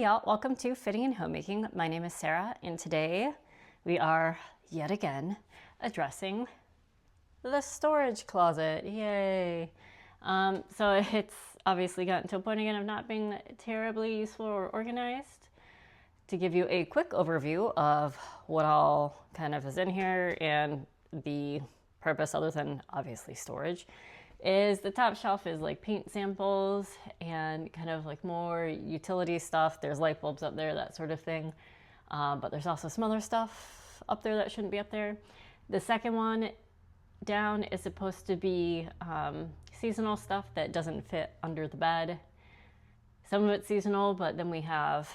Hey y'all, welcome to Fitting and Homemaking. My name is Sarah, and today we are yet again addressing the storage closet. Yay! So it's obviously gotten to a point again of not being terribly useful or organized. To give you a quick overview of what all kind of is in here and the purpose other than obviously storage, is the top shelf is like paint samples and kind of like more utility stuff. There's light bulbs up there, that sort of thing. But there's also some other stuff up there that shouldn't be up there. The second one down is supposed to be seasonal stuff that doesn't fit under the bed. Some of it's seasonal, but then we have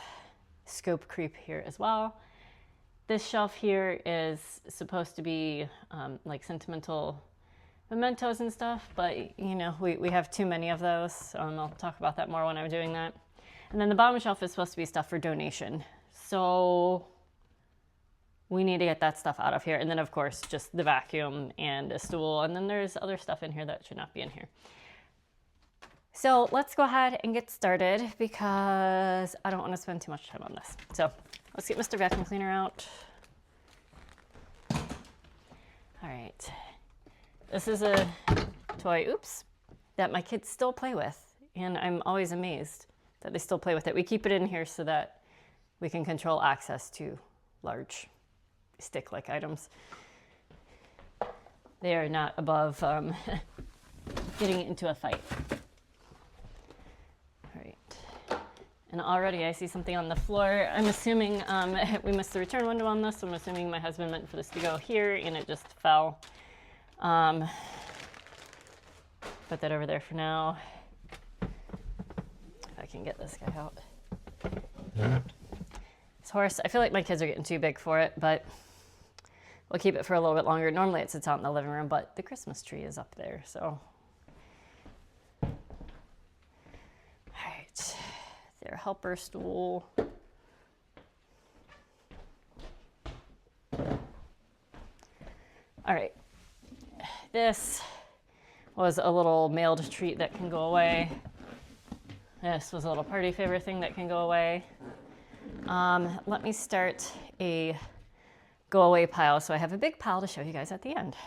scope creep here as well. This shelf here is supposed to be like sentimental mementos and stuff, but you know, we have too many of those, so I'll talk about that more when I'm doing that. And then the bottom shelf is supposed to be stuff for donation, so we need to get that stuff out of here. And then of course just the vacuum and a stool, and then there's other stuff in here that should not be in here. So let's go ahead and get started because I don't want to spend too much time on this. So let's get Mr. Vacuum Cleaner out. All right. This is a toy, that my kids still play with, and I'm always amazed that they still play with it. We keep it in here so that we can control access to large stick-like items. They are not above getting into a fight. All right. And already I see something on the floor. I'm assuming we missed the return window on this, so I'm assuming my husband meant for this to go here, and it just fell. Put that over there for now. If I can get this guy out. This horse, I feel like my kids are getting too big for it, but we'll keep it for a little bit longer. Normally it sits out in the living room, but the Christmas tree is up there, so. All right, their helper stool. All right. This was a little mailed treat that can go away. This was a little party favor thing that can go away. Let me start a go away pile. So I have a big pile to show you guys at the end.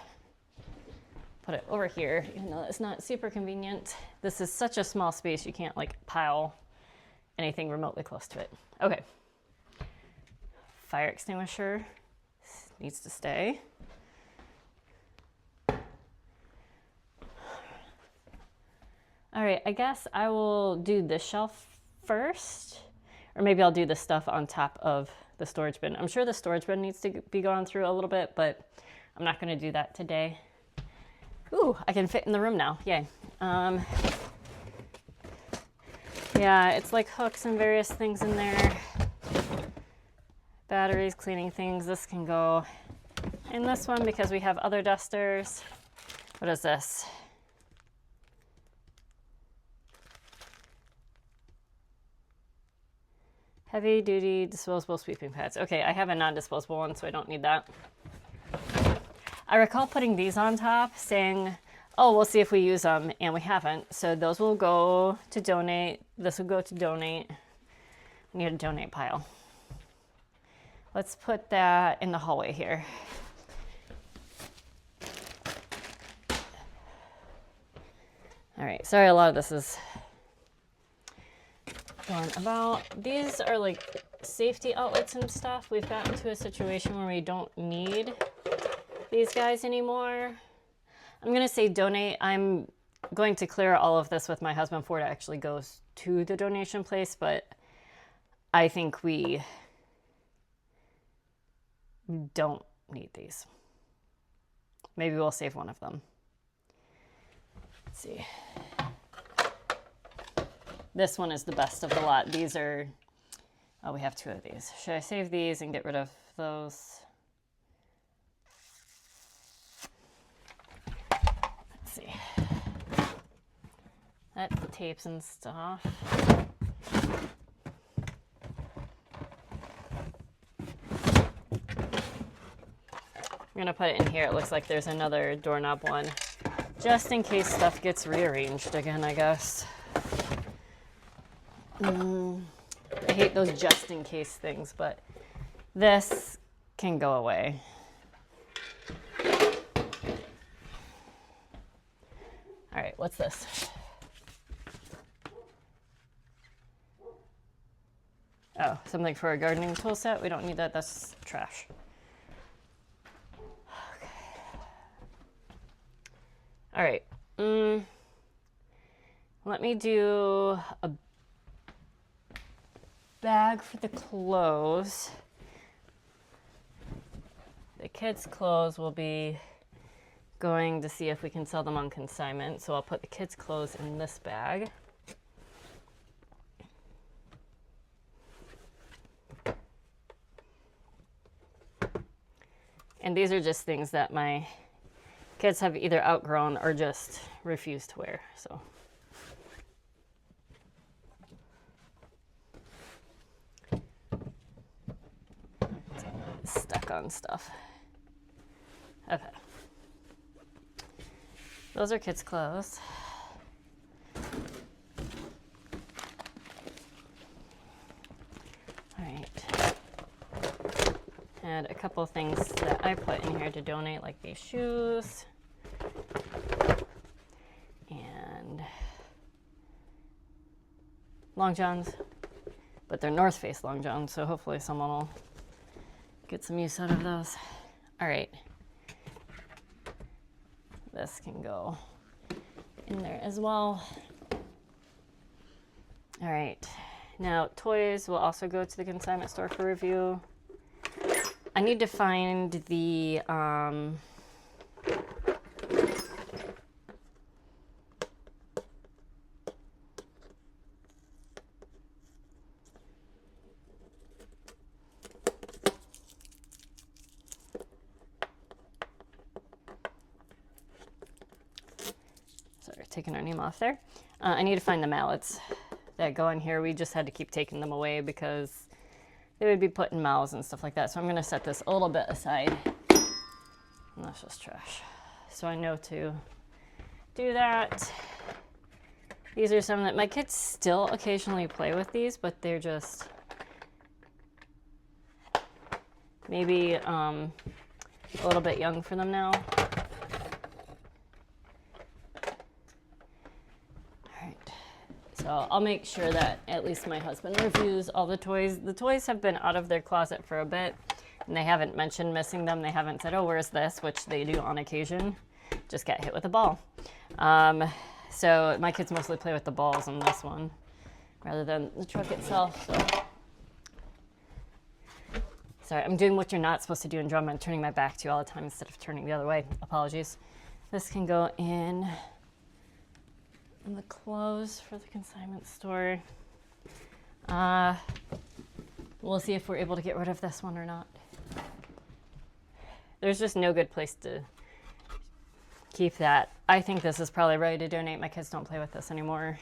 Put it over here, even though it's not super convenient. This is such a small space, you can't like pile anything remotely close to it. Okay. Fire extinguisher needs to stay. All right, I guess I will do this shelf first, or maybe I'll do the stuff on top of the storage bin. I'm sure the storage bin needs to be gone through a little bit, but I'm not gonna do that today. Ooh, I can fit in the room now, yay. Yeah, it's like hooks and various things in there. Batteries, cleaning things, this can go in this one because we have other dusters. What is this? Heavy duty disposable sweeping pads. Okay, I have a non-disposable one, so I don't need that. I recall putting these on top saying, oh, we'll see if we use them, and we haven't. So those will go to donate. This will go to donate. I need a donate pile. Let's put that in the hallway here. All right, sorry, a lot of this is going about. These are like safety outlets and stuff. We've gotten to a situation where we don't need these guys anymore. I'm gonna say donate. I'm going to clear all of this with my husband before it actually goes to the donation place, but I think we don't need these. Maybe we'll save one of them. Let's see. This one is the best of the lot. These are, oh, we have two of these. Should I save these and get rid of those? Let's see. That's the tapes and stuff. I'm gonna put it in here. It looks like there's another doorknob one, just in case stuff gets rearranged again, I guess. hate those just in case things, but this can go away. All right, what's this? Oh, something for a gardening tool set. We don't need that. That's trash. Okay. All right. Let me do a bag for the clothes. The kids' clothes will be going to see if we can sell them on consignment. So I'll put the kids' clothes in this bag. And these are just things that my kids have either outgrown or just refuse to wear. So stuck on stuff. Okay. Those are kids' clothes. All right. And a couple of things that I put in here to donate, like these shoes and long johns, but they're North Face long johns, so hopefully someone will get some use out of those. All right. This can go in there as well. All right. Now, toys will also go to the consignment store for review. I need to find the sorry, taking our name off there. I need to find the mallets that go in here. We just had to keep taking them away because they would be put in mouths and stuff like that. So I'm going to set this a little bit aside. And that's just trash. So I know to do that. These are some that my kids still occasionally play with these, but they're just maybe a little bit young for them now. So I'll make sure that at least my husband reviews all the toys. The toys have been out of their closet for a bit, and they haven't mentioned missing them. They haven't said, oh, where's this? Which they do on occasion. Just get hit with a ball. So my kids mostly play with the balls on this one rather than the truck itself. So. Sorry, I'm doing what you're not supposed to do in drum. I'm turning my back to you all the time instead of turning the other way. Apologies. This can go in the clothes for the consignment store. We'll see if we're able to get rid of this one or not. There's just no good place to keep that. I think this is probably ready to donate. My kids don't play with this anymore.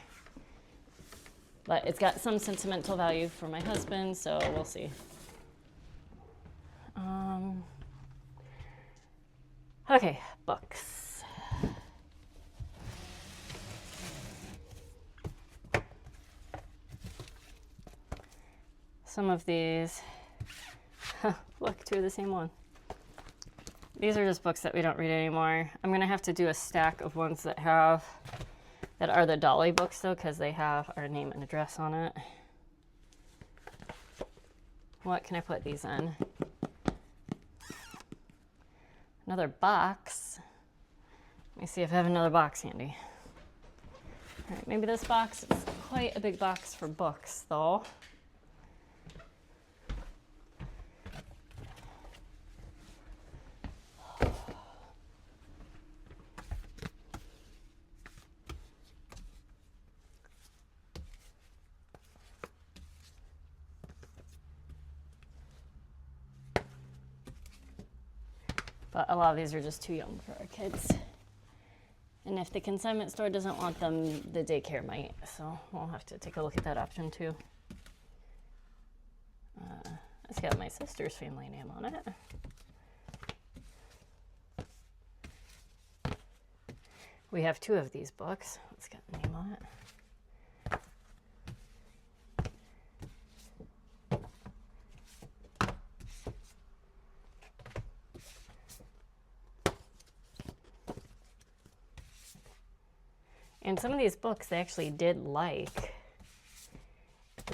But it's got some sentimental value for my husband, so we'll see. Okay, books. Some of these, look, two of the same one. These are just books that we don't read anymore. I'm gonna have to do a stack of ones that are the Dolly books though, because they have our name and address on it. What can I put these in? Another box. Let me see if I have another box handy. All right, maybe this box is quite a big box for books though. But a lot of these are just too young for our kids. And if the consignment store doesn't want them, the daycare might. So we'll have to take a look at that option too. It's got my sister's family name on it. We have two of these books. It's got the name on it. And some of these books they actually did like.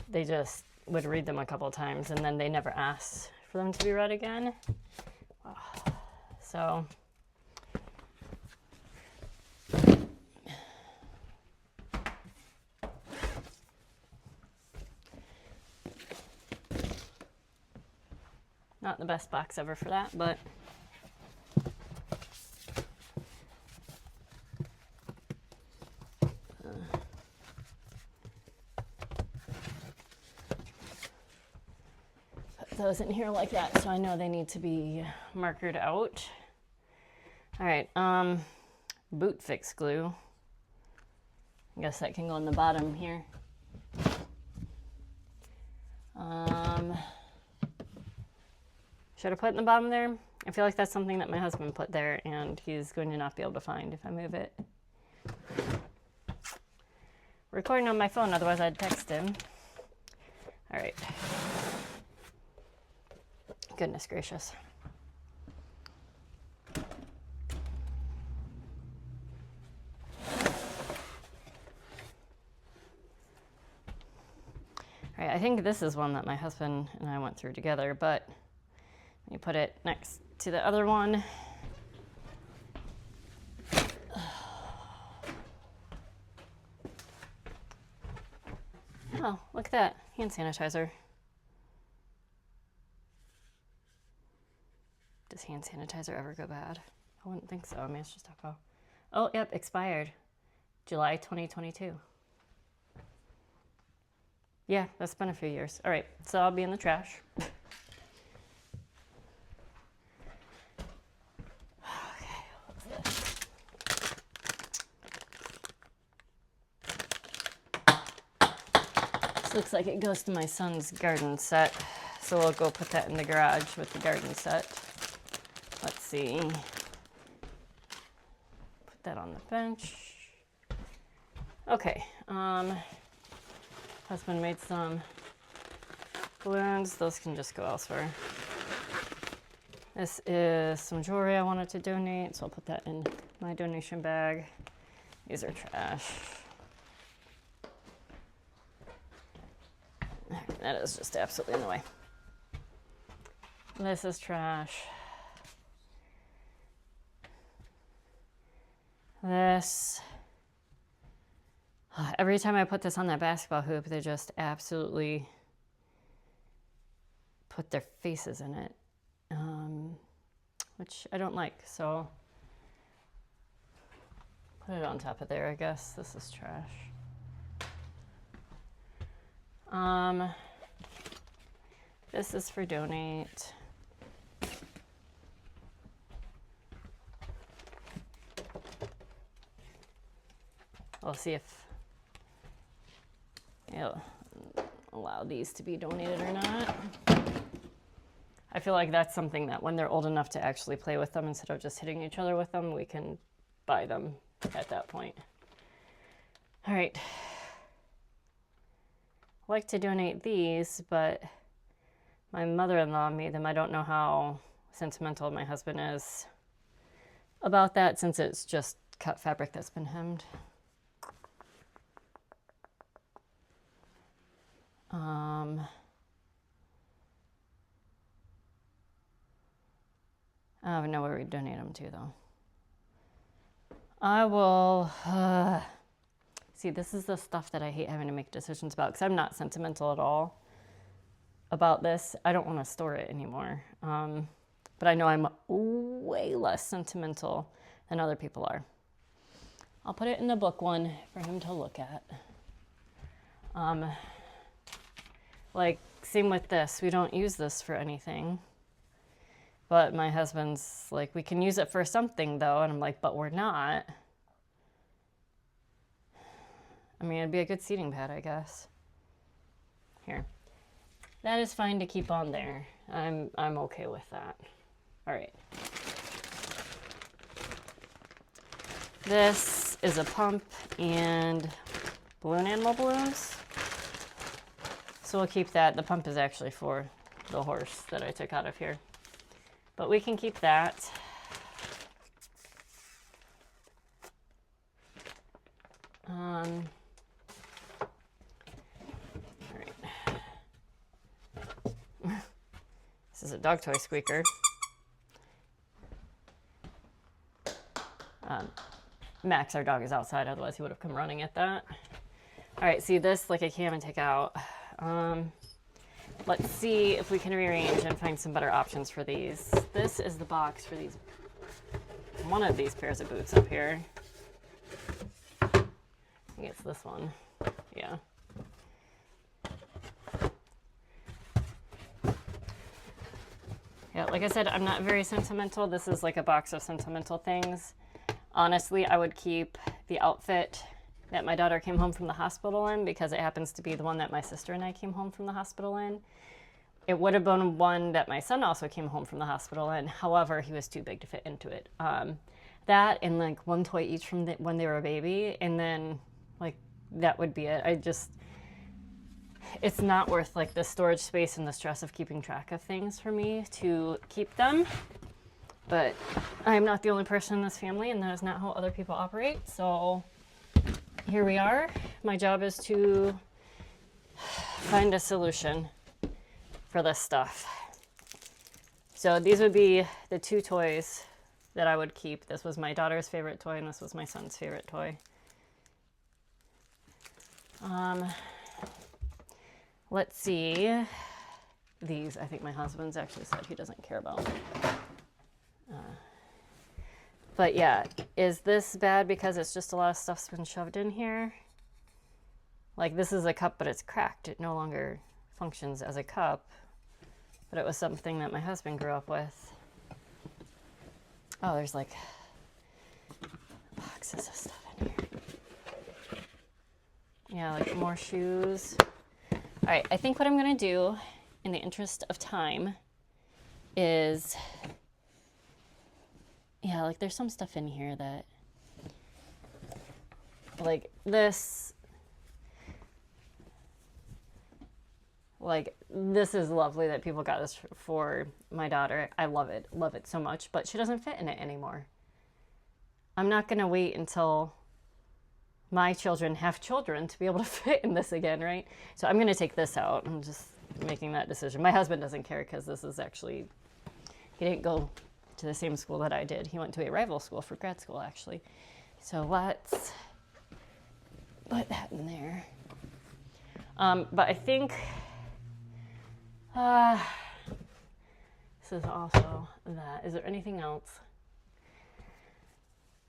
They just would read them a couple of times and then they never asked for them to be read again. So not the best box ever for that, but put those in here like that so I know they need to be markered out. All right, boot fix glue. I guess that can go in the bottom here. Should I put it in the bottom there? I feel like that's something that my husband put there and he's going to not be able to find if I move it. Recording on my phone, otherwise I'd text him. All right. Goodness gracious. All right, I think this is one that my husband and I went through together, but you put it next to the other one. Oh, look at that. Hand sanitizer. Does hand sanitizer ever go bad? I wouldn't think so. I mean, it's just alcohol. Oh, yep, expired. July 2022. Yeah, that's been a few years. All right, so I'll be in the trash. Looks like it goes to my son's garden set, so we'll go put that in the garage with the garden set. Let's see. Put that on the bench. Okay. Husband made some balloons. Those can just go elsewhere. This is some jewelry I wanted to donate, so I'll put that in my donation bag. These are trash. That is just absolutely in the way. This is trash. This. Every time I put this on that basketball hoop, they just absolutely put their faces in it, which I don't like. So put it on top of there, I guess. This is trash. This is for donate. We'll see if it'll allow these to be donated or not. I feel like that's something that when they're old enough to actually play with them instead of just hitting each other with them, we can buy them at that point. All right. I like to donate these, but my mother-in-law made them. I don't know how sentimental my husband is about that since it's just cut fabric that's been hemmed. I don't know where we donate them to though. I will, see, this is the stuff that I hate having to make decisions about because I'm not sentimental at all about this. I don't want to store it anymore. But I know I'm way less sentimental than other people are. I'll put it in the book one for him to look at. Like, same with this. We don't use this for anything. But my husband's like, we can use it for something though. And I'm like, but we're not. I mean, it'd be a good seating pad, I guess. Here. That is fine to keep on there. I'm okay with that. All right. This is a pump and balloon animal balloons. So we'll keep that. The pump is actually for the horse that I took out of here. But we can keep that. All right. This is a dog toy squeaker. Max, our dog, is outside, otherwise he would have come running at that. All right, see this, like I can't even take out. Let's see if we can rearrange and find some better options for these. This is the box for these, one of these pairs of boots up here. I think it's this one, yeah. Yeah, like I said, I'm not very sentimental. This is like a box of sentimental things. Honestly, I would keep the outfit that my daughter came home from the hospital in because it happens to be the one that my sister and I came home from the hospital in. It would have been one that my son also came home from the hospital in. However, he was too big to fit into it. That and like one toy each from when they were a baby, and then like that would be it. It's not worth like the storage space and the stress of keeping track of things for me to keep them. But I'm not the only person in this family, and that is not how other people operate. So here we are. My job is to find a solution for this stuff. So these would be the two toys that I would keep. This was my daughter's favorite toy, and this was my son's favorite toy. Let's see. These, I think my husband's actually said he doesn't care about. But yeah, is this bad because it's just a lot of stuff's been shoved in here? Like this is a cup, but it's cracked. It no longer functions as a cup, but it was something that my husband grew up with. Oh, there's like boxes of stuff in here. Yeah, like more shoes. All right, I think what I'm gonna do in the interest of time is, yeah, like there's some stuff in here that, like this, like this is lovely that people got this for my daughter. I love it so much, but she doesn't fit in it anymore. I'm not gonna wait until my children have children to be able to fit in this again, right? So I'm gonna take this out. I'm just making that decision. My husband doesn't care because this is actually, he didn't go to the same school that I did. He went to a rival school for grad school, actually. So let's put that in there. But I think this is also that. Is there anything else?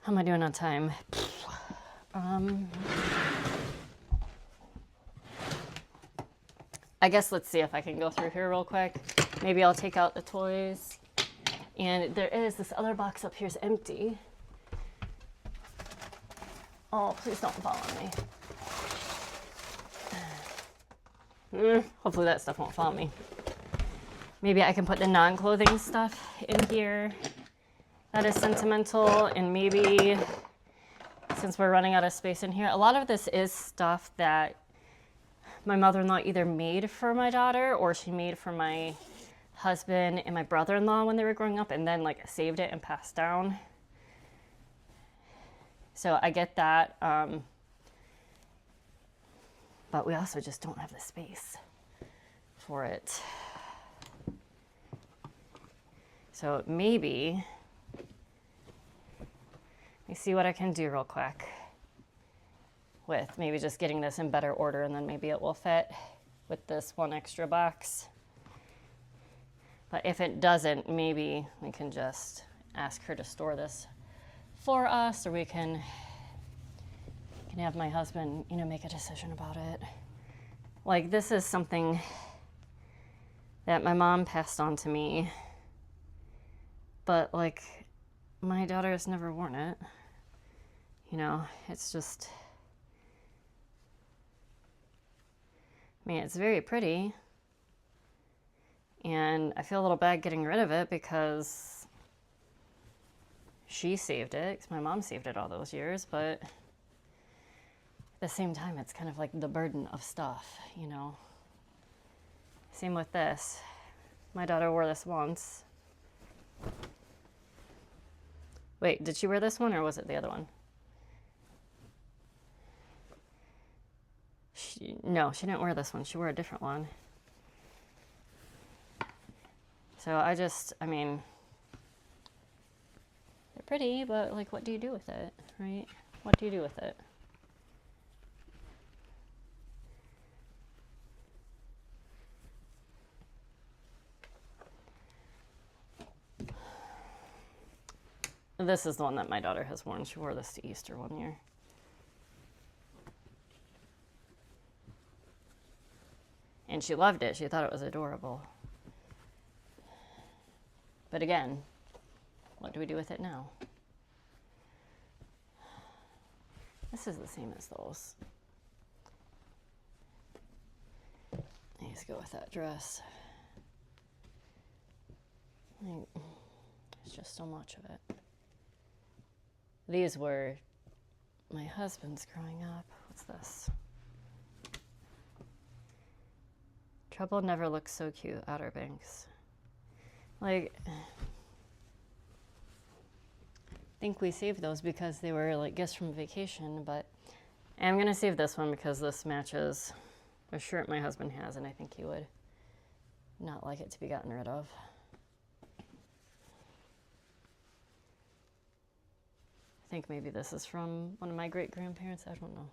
How am I doing on time? I guess let's see if I can go through here real quick. Maybe I'll take out the toys. And there is this other box up here is empty. Oh, please don't fall on me. Hopefully that stuff won't fall on me. Maybe I can put the non-clothing stuff in here. That is sentimental, and maybe since we're running out of space in here, a lot of this is stuff that my mother-in-law either made for my daughter or she made for my husband and my brother-in-law when they were growing up, and then like saved it and passed down. So I get that, but we also just don't have the space for it. So maybe, let me see what I can do real quick with maybe just getting this in better order, and then maybe it will fit with this one extra box. But if it doesn't, maybe we can just ask her to store this for us, or we can have my husband, make a decision about it. Like this is something that my mom passed on to me, but like my daughter has never worn it. It's just, it's very pretty. And I feel a little bad getting rid of it because she saved it, because my mom saved it all those years, but at the same time, it's kind of like the burden of stuff, Same with this. My daughter wore this once. Wait, did she wear this one or was it the other one? No, she didn't wear this one. She wore a different one. So I mean, they're pretty, but like, what do you do with it, right? What do you do with it? This is the one that my daughter has worn. She wore this to Easter one year. And she loved it. She thought it was adorable. But again, what do we do with it now? This is the same as those. I just go with that dress. There's just so much of it. These were my husband's growing up. What's this? Trouble never looks so cute, Outer Banks. Like, I think we saved those because they were like gifts from vacation, but I'm gonna save this one because this matches a shirt my husband has, and I think he would not like it to be gotten rid of. I think maybe this is from one of my great-grandparents. I don't know.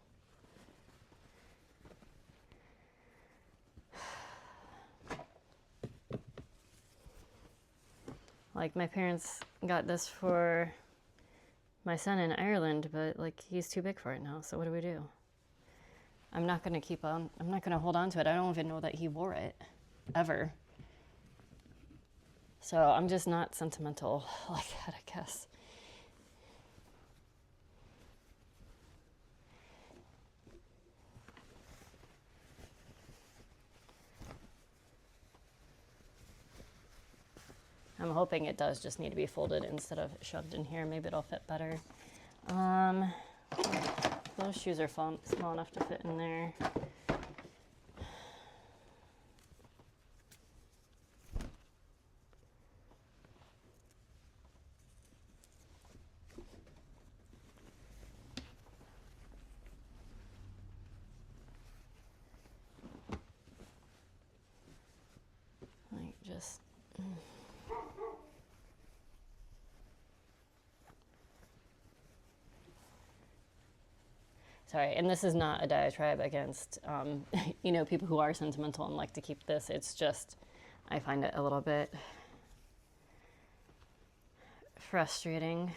Like, my parents got this for my son in Ireland, but like, he's too big for it now, so what do we do? I'm not gonna hold on to it. I don't even know that he wore it, ever. So I'm just not sentimental like that, I guess. I'm hoping it does just need to be folded instead of shoved in here. Maybe it'll fit better. Those shoes are small enough to fit in there. Like, just... Sorry, and this is not a diatribe against, people who are sentimental and like to keep this. It's just, I find it a little bit frustrating.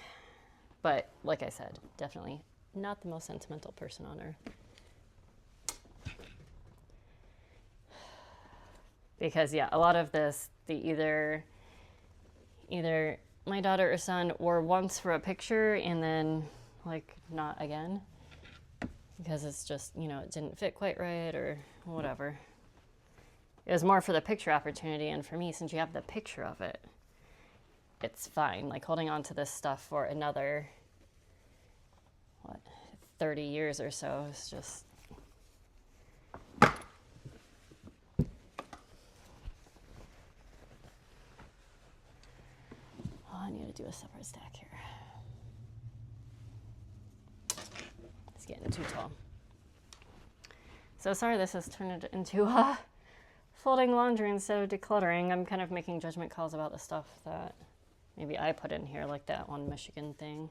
But like I said, definitely not the most sentimental person on earth. Because yeah, a lot of this, either my daughter or son wore once for a picture and then like not again. Because it's just, it didn't fit quite right or whatever. It was more for the picture opportunity, and for me, since you have the picture of it, it's fine. Like, holding on to this stuff for another, 30 years or so is just... Oh, I need to do a separate stack here. It's getting too tall. So sorry this has turned into folding laundry instead of decluttering. I'm kind of making judgment calls about the stuff that maybe I put in here, like that one Michigan thing.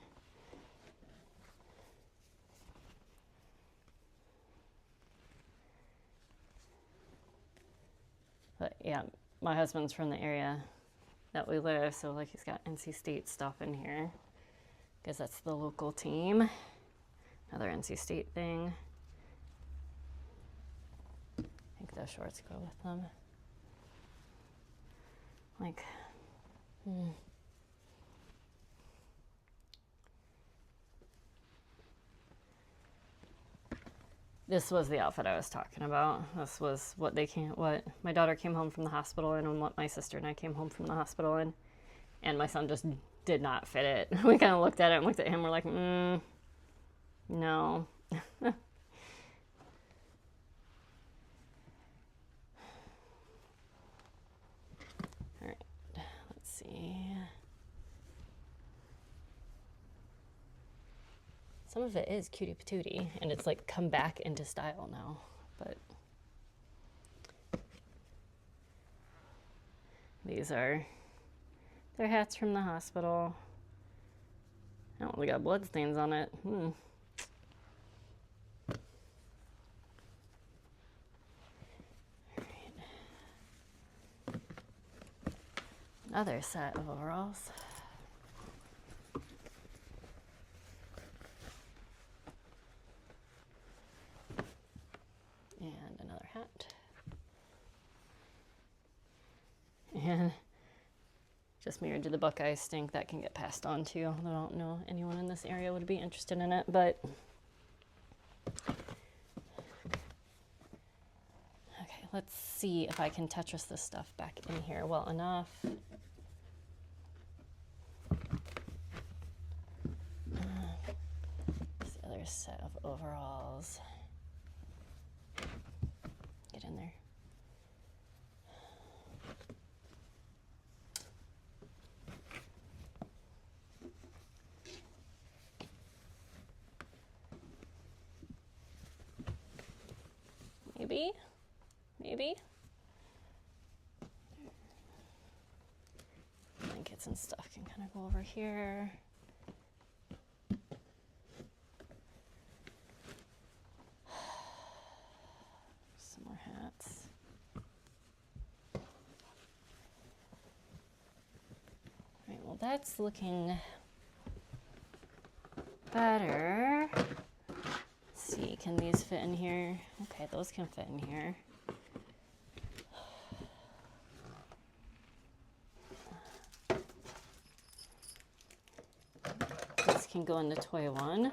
But yeah, my husband's from the area that we live, so like he's got NC State stuff in here because that's the local team. Another NC State thing. I think those shorts go with them. Like, This was the outfit I was talking about. This was what my daughter came home from the hospital in, and what my sister and I came home from the hospital in. And my son just did not fit it. We kind of looked at it and looked at him. We're like, no. All right, let's see. Some of it is cutie patootie, and it's like come back into style now. but these are their hats from the hospital. Oh, they got blood stains on it. Another set of overalls. And another hat. And just mirrored to the Buckeye stink. That can get passed on too. I don't know anyone in this area would be interested in it, but okay, let's see if I can Tetris this stuff back in here well enough. This other set of overalls. Get in there. Maybe. Blankets and stuff can kind of go over here. Some more hats. All right, well, that's looking better. Let's see, can these fit in here? Okay, those can fit in here. This can go in the toy one.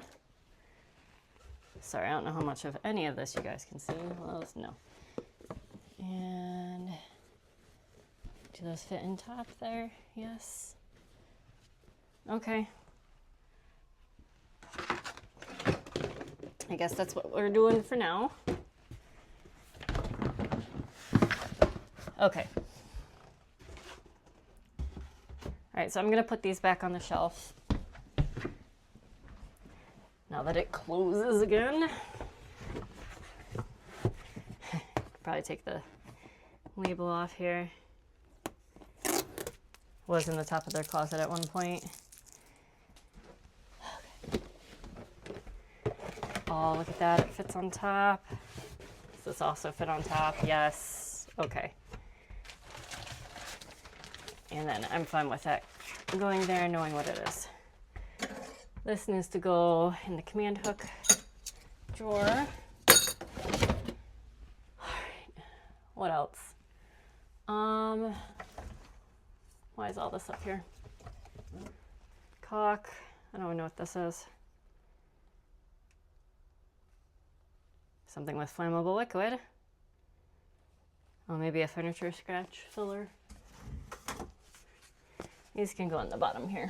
Sorry, I don't know how much of any of this you guys can see. Those, no. And do those fit in top there? Yes. Okay. I guess that's what we're doing for now. Okay. All right, so I'm gonna put these back on the shelf now that it closes again. Probably take the label off here. Was in the top of their closet at one point. Oh, look at that, it fits on top. Does this also fit on top? Yes, okay. And then I'm fine with that going there, knowing what it is. This needs to go in the command hook drawer. All right, what else? Why is all this up here? Caulk, I don't know what this is. Something with flammable liquid. Oh, maybe a furniture scratch filler. These can go in the bottom here.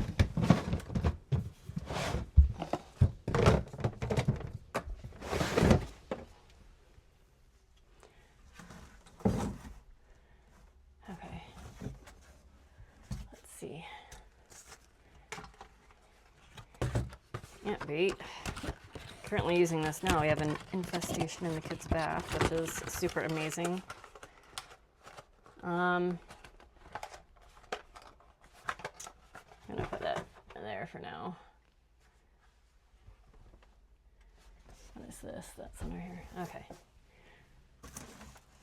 Okay. Let's see. Yeah, bait. Currently using this now. We have an infestation in the kids' bath, which is super amazing. I'm gonna put that in there for now. What is this? That's under here. Okay.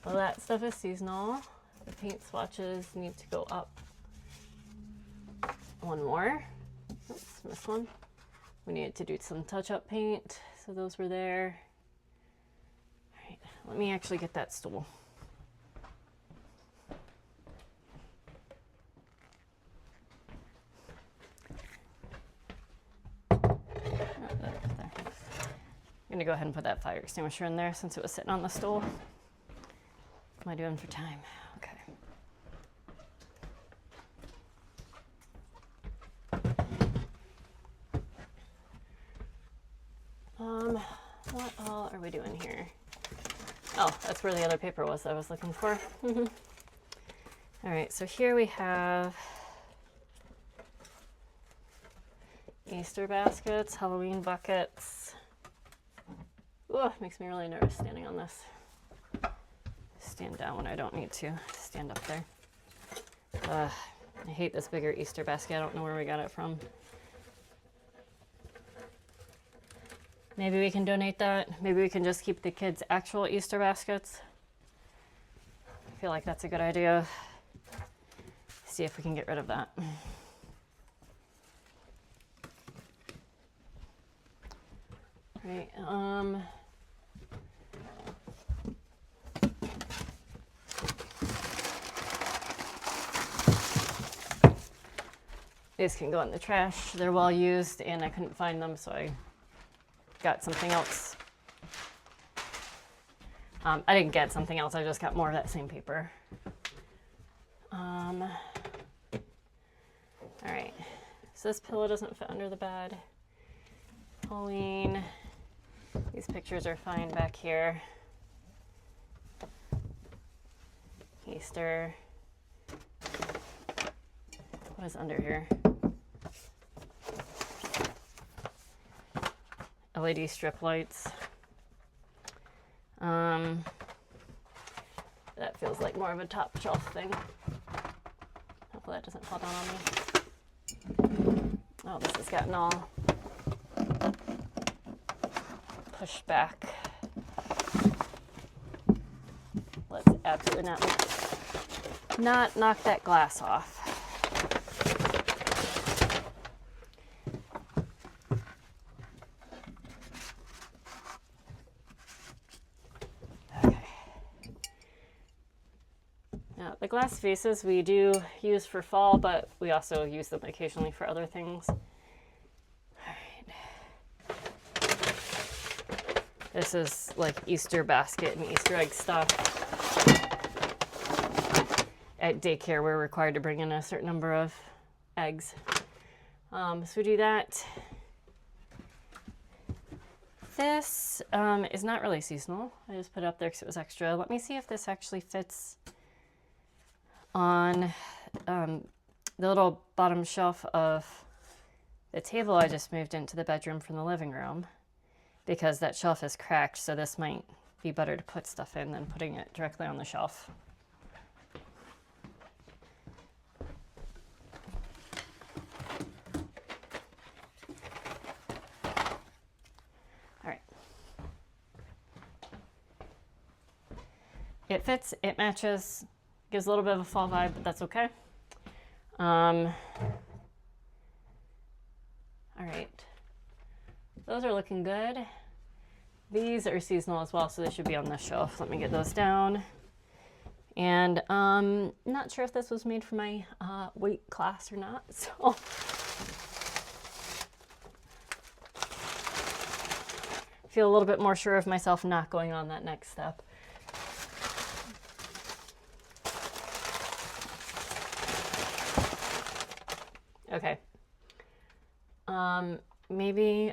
Well, that stuff is seasonal. The paint swatches need to go up one more. Oops, missed one. We needed to do some touch-up paint, so those were there. All right, let me actually get that stool. I'm gonna go ahead and put that fire extinguisher in there since it was sitting on the stool. What am I doing for time? Okay. What all are we doing here? Oh, that's where the other paper was I was looking for. All right, so here we have Easter baskets, Halloween buckets. Oh, it makes me really nervous standing on this. stand down when I don't need to stand up there. I hate this bigger Easter basket. I don't know where we got it from. Maybe we can donate that. Maybe we can just keep the kids' actual Easter baskets. I feel like that's a good idea. See if we can get rid of that. Right, these can go in the trash. They're well used and I couldn't find them, so I got something else. I didn't get something else, I just got more of that same paper. All right, so this pillow doesn't fit under the bed. Halloween, these pictures are fine back here. Easter, what is under here? LED strip lights. That feels like more of a top shelf thing. Hopefully that doesn't fall down on me. Oh, this has gotten all pushed back. Let's absolutely not knock that glass off. The glass vases we do use for fall, but we also use them occasionally for other things. All right. This is like Easter basket and Easter egg stuff. At daycare, we're required to bring in a certain number of eggs. So we do that. This is not really seasonal. I just put it up there because it was extra. Let me see if this actually fits on the little bottom shelf of the table I just moved into the bedroom from the living room, because that shelf is cracked, so this might be better to put stuff in than putting it directly on the shelf. All right. It fits, it matches. Gives a little bit of a fall vibe, but that's okay. All right, those are looking good. These are seasonal as well, so they should be on this shelf. Let me get those down. And not sure if this was made for my weight class or not, so. Feel a little bit more sure of myself not going on that next step. Okay. Maybe,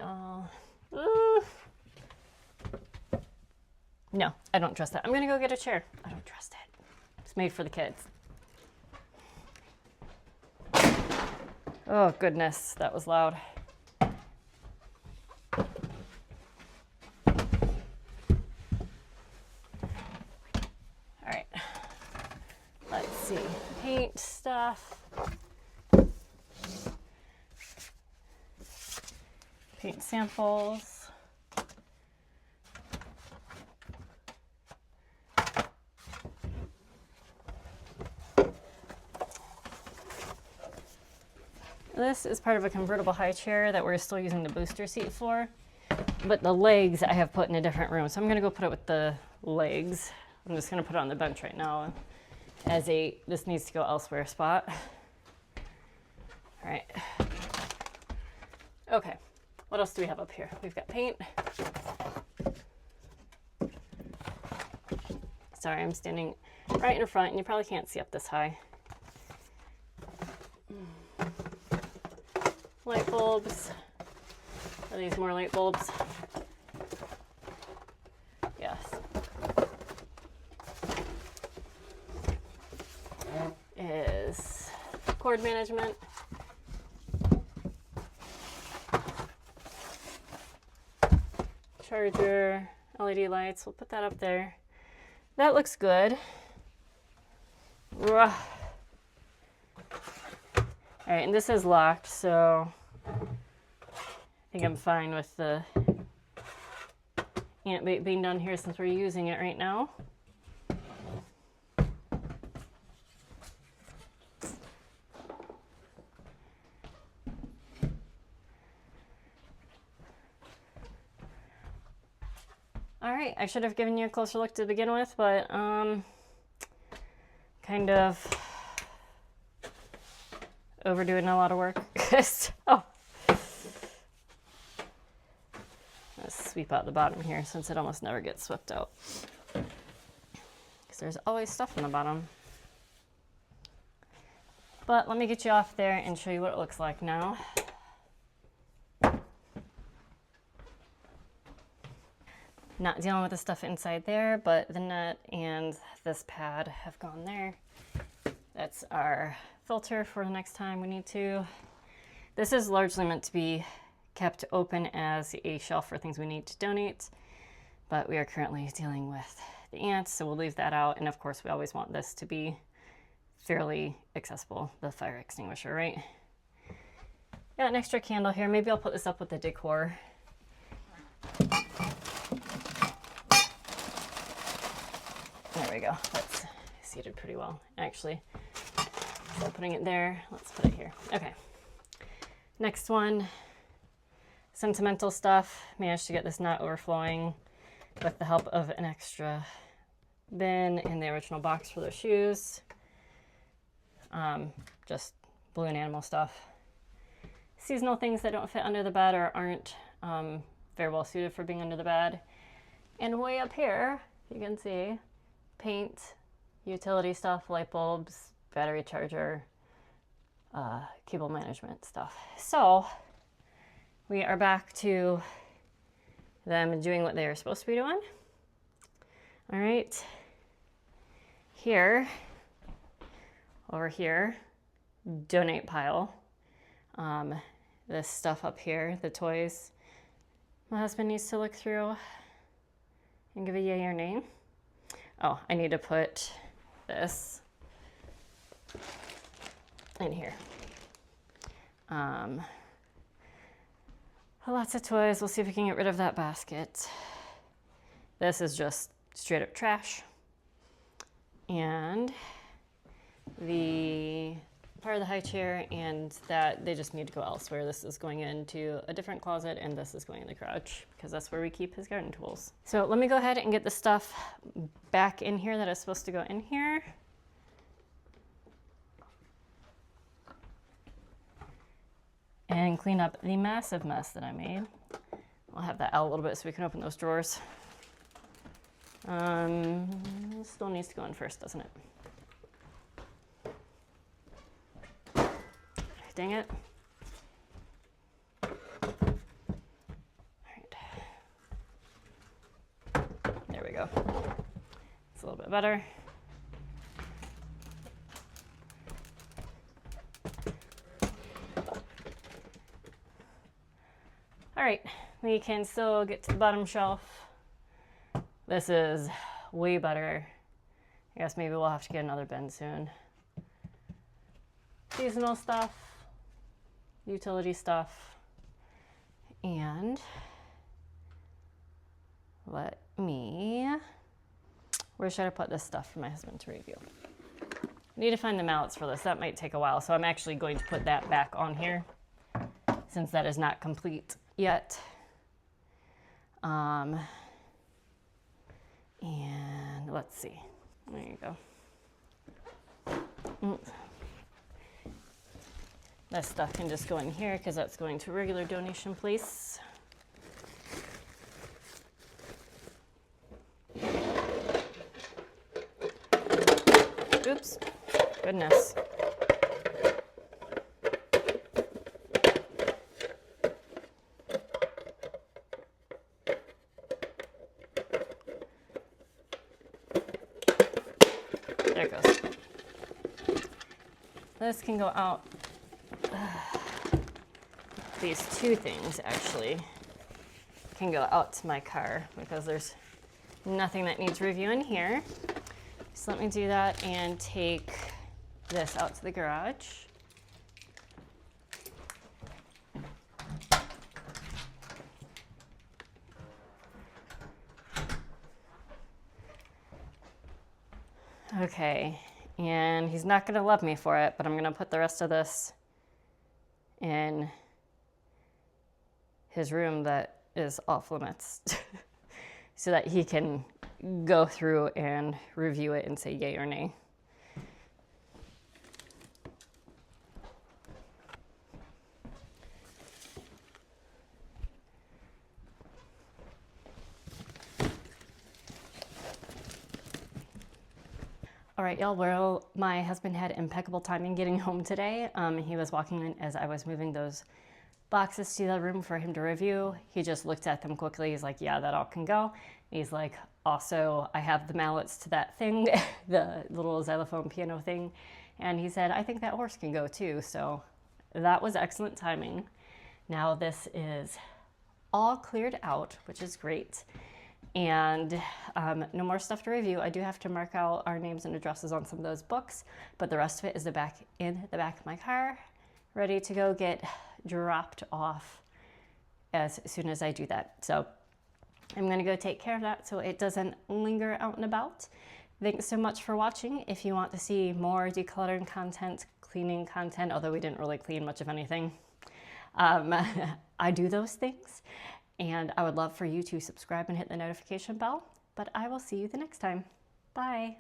no, I don't trust that. I'm gonna go get a chair. I don't trust it. It's made for the kids. Oh goodness, that was loud. All right, let's see, paint stuff. Paint samples. This is part of a convertible high chair that we're still using the booster seat for, but the legs I have put in a different room, so I'm gonna go put it with the legs. I'm just gonna put it on the bench right now as a this needs to go elsewhere spot. All right. Okay. What else do we have up here? We've got paint. Sorry, I'm standing right in front and you probably can't see up this high. Light bulbs. Are these more light bulbs? Yes. Is cord management. Charger, LED lights, we'll put that up there. That looks good. Ugh. All right, and this is locked, so I think I'm fine with the ant bait being done here since we're using it right now. All right, I should have given you a closer look to begin with, but kind of overdoing a lot of work. Oh, let's sweep out the bottom here since it almost never gets swept out, because there's always stuff in the bottom. But let me get you off there and show you what it looks like now. Not dealing with the stuff inside there, but the net and this pad have gone there. That's our filter for the next time we need to. This is largely meant to be kept open as a shelf for things we need to donate, but we are currently dealing with the ants, so we'll leave that out. And of course, we always want this to be fairly accessible, the fire extinguisher, right? Got an extra candle here. Maybe I'll put this up with the decor. There we go. That's seated pretty well, actually. So putting it there, let's put it here. Okay. Next one, sentimental stuff. Managed to get this not overflowing with the help of an extra bin in the original box for those shoes. Just balloon animal stuff. Seasonal things that don't fit under the bed or aren't very well suited for being under the bed. And way up here, you can see paint, utility stuff, light bulbs, battery charger, cable management stuff. So we are back to them doing what they are supposed to be doing. All right, here, over here, donate pile. This stuff up here, the toys, my husband needs to look through and give a yay or nay. Oh, I need to put this in here. Lots of toys. We'll see if we can get rid of that basket. This is just straight up trash. And the part of the high chair and that they just need to go elsewhere. This is going into a different closet and this is going in the garage because that's where we keep his garden tools. So let me go ahead and get the stuff back in here that is supposed to go in here. And clean up the massive mess that I made. I'll have that out a little bit so we can open those drawers. Still needs to go in first, doesn't it? Dang it. All right. There we go. It's a little bit better. All right, we can still get to the bottom shelf. This is way better. I guess maybe we'll have to get another bin soon. Seasonal stuff, utility stuff, and let me, where should I put this stuff for my husband to review? I need to find the mallets for this. That might take a while, so I'm actually going to put that back on here since that is not complete yet. And let's see. There you go. That stuff can just go in here because that's going to a regular donation place. Oops, goodness. There it goes. This can go out. These two things actually can go out to my car because there's nothing that needs reviewing here. So let me do that and take this out to the garage. Okay, and he's not gonna love me for it, but I'm gonna put the rest of this in his room that is off limits so that he can go through and review it and say yay or nay. All right, y'all, well, my husband had impeccable timing getting home today. He was walking in as I was moving those boxes to the room for him to review. He just looked at them quickly. He's like, yeah, that all can go. He's like, also, I have the mallets to that thing, the little xylophone piano thing. And he said, I think that horse can go too. So that was excellent timing. Now this is all cleared out, which is great. And no more stuff to review. I do have to mark out our names and addresses on some of those books, but the rest of it is in the back of my car, ready to go get dropped off as soon as I do that. So I'm gonna go take care of that so it doesn't linger out and about. Thanks so much for watching. If you want to see more decluttering content, cleaning content, although we didn't really clean much of anything, I do those things. And I would love for you to subscribe and hit the notification bell, but I will see you the next time. Bye.